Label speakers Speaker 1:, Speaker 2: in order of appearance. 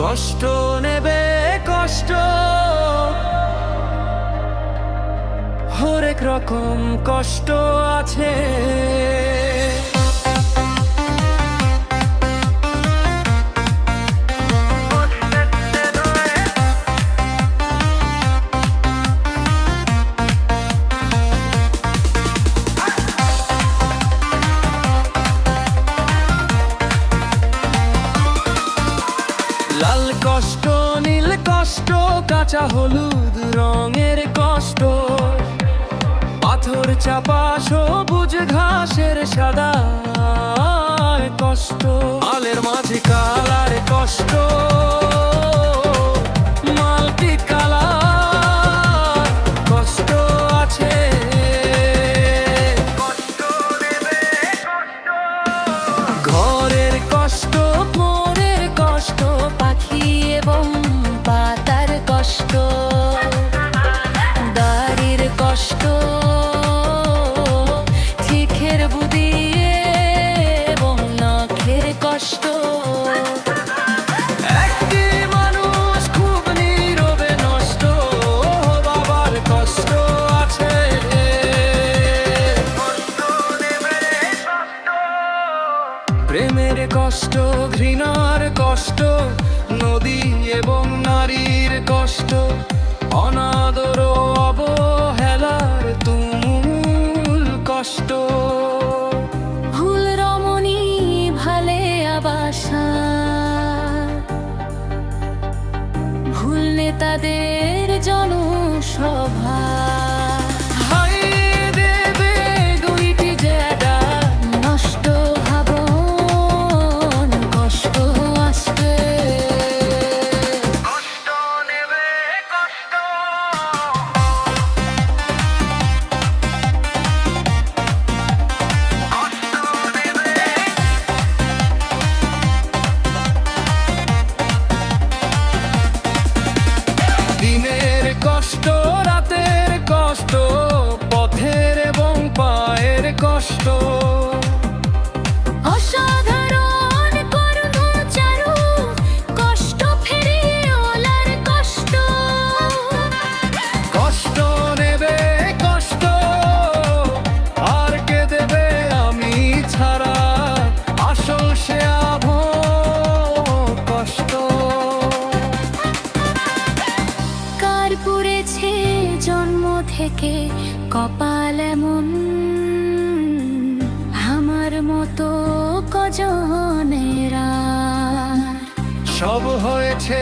Speaker 1: কষ্ট নেবে কষ্ট, হরেক রকম কষ্ট আছে। লাল কষ্ট, নীল কষ্ট, কাঁচা হলুদ রঙের কষ্ট, পাথর চাপা সবুজ ঘাসের সাদা কষ্ট, আলের মাঝে কালার কষ্ট, মাল্টি কালার কষ্ট আছে। ঘরের কষ্ট, মোরের কষ্ট, পাখি এবং পাতার কষ্ট, দাড়ির কষ্ট, চিখের বুদ্ধি এবং নখের কষ্ট। একটি মানুষ খুব নীরবে নষ্ট, বাবার কষ্ট আছে। প্রেমের কষ্ট, ঘৃণার কষ্ট, নদী এবং নারীর কষ্ট, অনাদর অবহেলার তুমুল কষ্ট। ভুল রমণী ভালে আবাসা, ভুল নেতাদের জনসভা, দিনের কষ্ট, রাতের কষ্ট, পথের এবং পায়ের কষ্ট, অসাধারণ কর্মচারু কষ্ট, ফেরিওয়ালার কষ্ট। কষ্ট নেবে কষ্ট, আর কে দেবে আমি ছাড়া, আসল সে আভ কষ্ট। কার পুড়েছে জন্ম থেকে কপাল এমন, আমার মতো কজনেরা সব হয়েছে